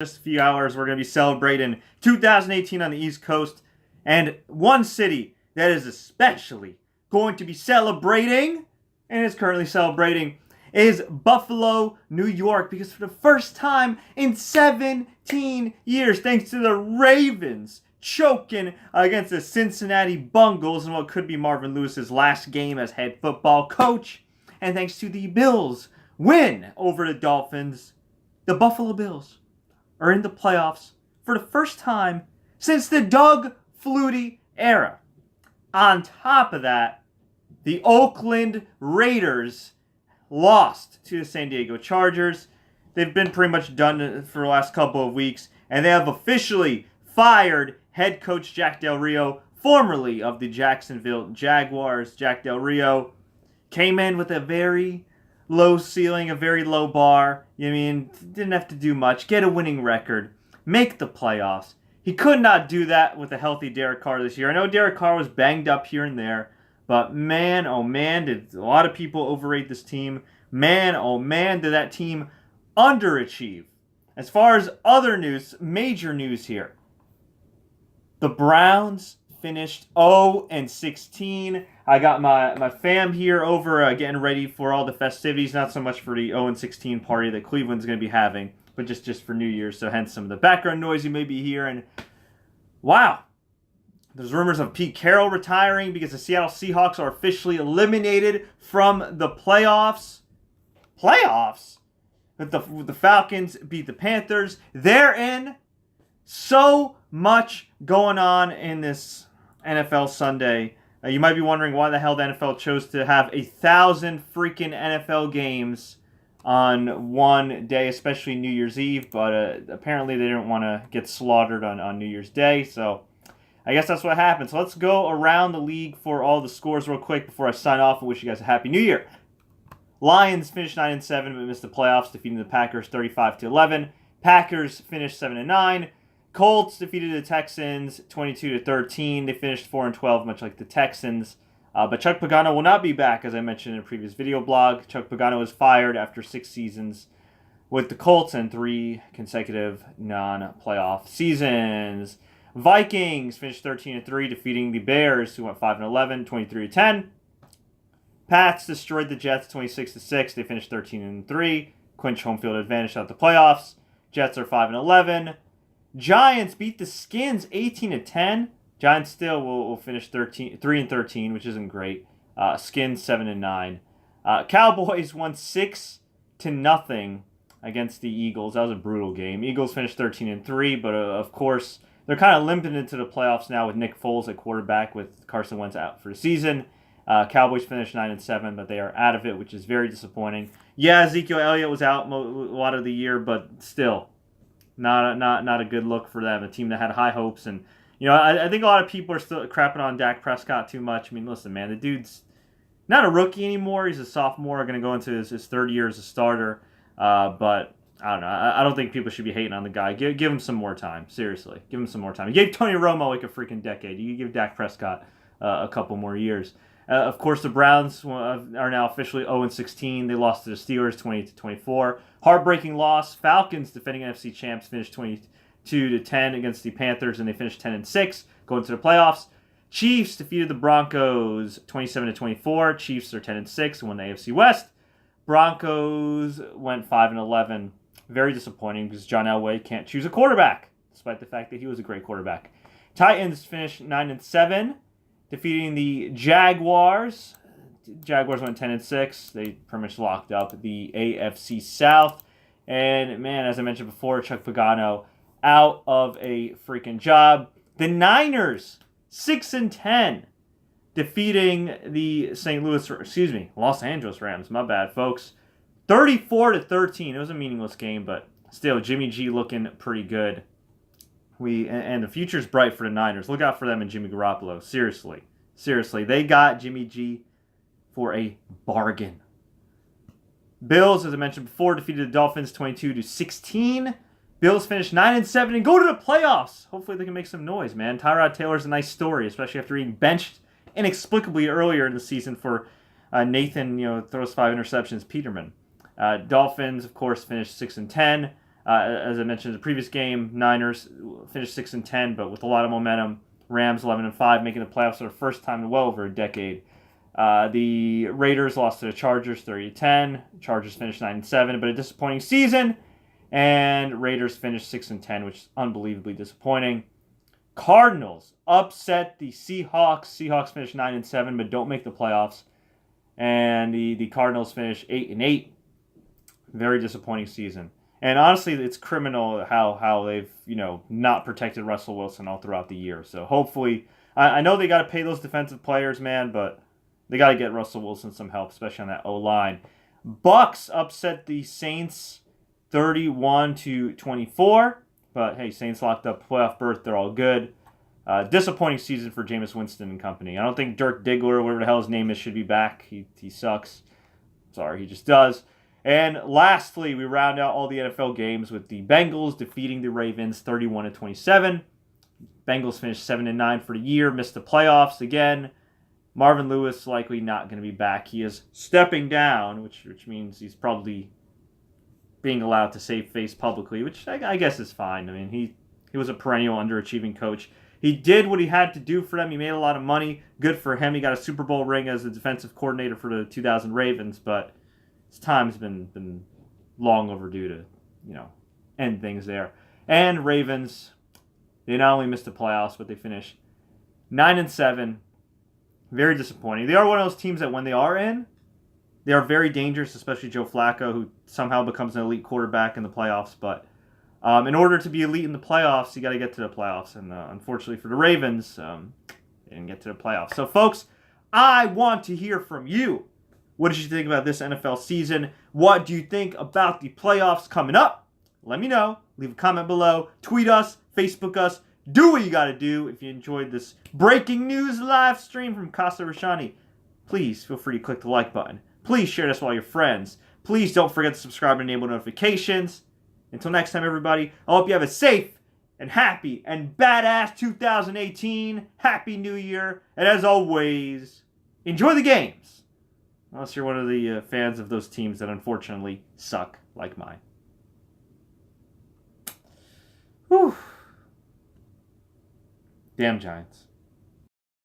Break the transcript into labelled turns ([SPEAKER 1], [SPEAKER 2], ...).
[SPEAKER 1] Just a few hours, we're going to be celebrating 2018 on the East Coast. And one city that is especially going to be celebrating, and is currently celebrating, is Buffalo, New York. Because for the first time in 17 years, thanks to the Ravens choking against the Cincinnati Bungles in what could be Marvin Lewis's last game as head football coach, and thanks to the Bills' win over the Dolphins, the Buffalo Bills are in the playoffs for the first time since the Doug Flutie era. On top of that, the Oakland Raiders lost to the San Diego Chargers. They've been pretty much done for the last couple of weeks, and they have officially fired head coach Jack Del Rio, formerly of the Jacksonville Jaguars. Jack Del Rio came in with a very low ceiling, a very low bar. Didn't have to do much. Get a winning record. Make the playoffs. He could not do that with a healthy Derek Carr this year. I know Derek Carr was banged up here and there, but man, oh man, did a lot of people overrate this team. Man, oh man, did that team underachieve. As far as other news, major news here. The Browns finished 0-16. I got my fam here over getting ready for all the festivities, not so much for the 0-16 party that Cleveland's going to be having, but just for New Year's, so hence some of the background noise you may be hearing. Wow. There's rumors of Pete Carroll retiring because the Seattle Seahawks are officially eliminated from the playoffs. Playoffs? The Falcons beat the Panthers. They're in. So much going on in this NFL Sunday. You might be wondering why the hell the NFL chose to have 1,000 freaking NFL games on one day, especially New Year's Eve, but apparently they didn't want to get slaughtered on New Year's Day, so I guess that's what happened. So let's go around the league for all the scores real quick before I sign off and wish you guys a Happy New Year. Lions finished 9-7 but missed the playoffs, defeating the Packers 35-11. Packers finished 7-9. Colts defeated the Texans 22-13. They finished 4-12, much like the Texans. But Chuck Pagano will not be back, as I mentioned in a previous video blog. Chuck Pagano was fired after 6 seasons with the Colts and 3 consecutive non-playoff seasons. Vikings finished 13-3, defeating the Bears, who went 5-11, 23-10. Pats destroyed the Jets 26-6. They finished 13-3. Clinch home field advantage out the playoffs. Jets are 5-11. Giants beat the Skins 18-10. Giants still will finish 3-13, which isn't great. Skins 7-9. Cowboys won 6-0 against the Eagles. That was a brutal game. Eagles finished 13-3, but of course they're kind of limping into the playoffs now with Nick Foles at quarterback, with Carson Wentz out for the season. Cowboys finished 9-7, but they are out of it, which is very disappointing. Yeah, Ezekiel Elliott was out a lot of the year, but still. Not a good look for them. A team that had high hopes, and I think a lot of people are still crapping on Dak Prescott too much. Listen, man, the dude's not a rookie anymore. He's a sophomore, going to go into his third year as a starter. But I don't know. I don't think people should be hating on the guy. Give him some more time. Seriously, give him some more time. He gave Tony Romo like a freaking decade. You give Dak Prescott a couple more years. Of course, the Browns are now officially 0-16. They lost to the Steelers 20-24. Heartbreaking loss. Falcons, defending NFC champs, finished 22-10 against the Panthers, and they finished 10-6, going to the playoffs. Chiefs defeated the Broncos 27-24. Chiefs are 10-6 and won the AFC West. Broncos went 5-11. Very disappointing because John Elway can't choose a quarterback, despite the fact that he was a great quarterback. Titans finished 9-7. Defeating the Jaguars. Jaguars went 10-6. They pretty much locked up the AFC South. And, man, as I mentioned before, Chuck Pagano out of a freaking job. The Niners, 6-10. Defeating the Los Angeles Rams. My bad, folks. 34-13. It was a meaningless game, but still, Jimmy G looking pretty good. And the future's bright for the Niners. Look out for them and Jimmy Garoppolo. Seriously. They got Jimmy G for a bargain. Bills, as I mentioned before, defeated the Dolphins 22-16. Bills finished 9-7 and go to the playoffs. Hopefully they can make some noise, man. Tyrod Taylor's a nice story, especially after being benched inexplicably earlier in the season for Nathan, throws 5 interceptions, Peterman. Dolphins, of course, finished 6-10. As I mentioned in the previous game, Niners finished 6-10, but with a lot of momentum. Rams 11-5, making the playoffs for the first time in well over a decade. The Raiders lost to the Chargers 30-10. Chargers finished 9-7, but a disappointing season. And Raiders finished 6-10, which is unbelievably disappointing. Cardinals upset the Seahawks. Seahawks finished 9-7, but don't make the playoffs. And the Cardinals finished 8-8. Very disappointing season. And honestly, it's criminal how they've not protected Russell Wilson all throughout the year. So hopefully, I know they got to pay those defensive players, man, but they got to get Russell Wilson some help, especially on that O-line. Bucks upset the Saints 31-24. But hey, Saints locked up playoff berth. They're all good. Disappointing season for Jameis Winston and company. I don't think Dirk Diggler, whatever the hell his name is, should be back. He sucks. Sorry, he just does. And lastly, we round out all the NFL games with the Bengals defeating the Ravens 31-27. Bengals finished 7-9 for the year, missed the playoffs again. Marvin Lewis likely not going to be back. He is stepping down, which means he's probably being allowed to save face publicly, which I guess is fine. I mean, he was a perennial underachieving coach. He did what he had to do for them. He made a lot of money. Good for him. He got a Super Bowl ring as the defensive coordinator for the 2000 Ravens, but his time's been long overdue to, end things there. And Ravens, they not only missed the playoffs, but they finished 9-7. Very disappointing. They are one of those teams that when they are in, they are very dangerous, especially Joe Flacco, who somehow becomes an elite quarterback in the playoffs. But in order to be elite in the playoffs, you got to get to the playoffs. And unfortunately for the Ravens, they didn't get to the playoffs. So, folks, I want to hear from you. What did you think about this NFL season? What do you think about the playoffs coming up? Let me know. Leave a comment below. Tweet us. Facebook us. Do what you got to do. If you enjoyed this breaking news live stream from Casa Rashani, please feel free to click the like button. Please share this with all your friends. Please don't forget to subscribe and enable notifications. Until next time, everybody, I hope you have a safe and happy and badass 2018. Happy New Year. And as always, enjoy the games. Unless you're one of the fans of those teams that unfortunately suck like mine. Whew. Damn Giants.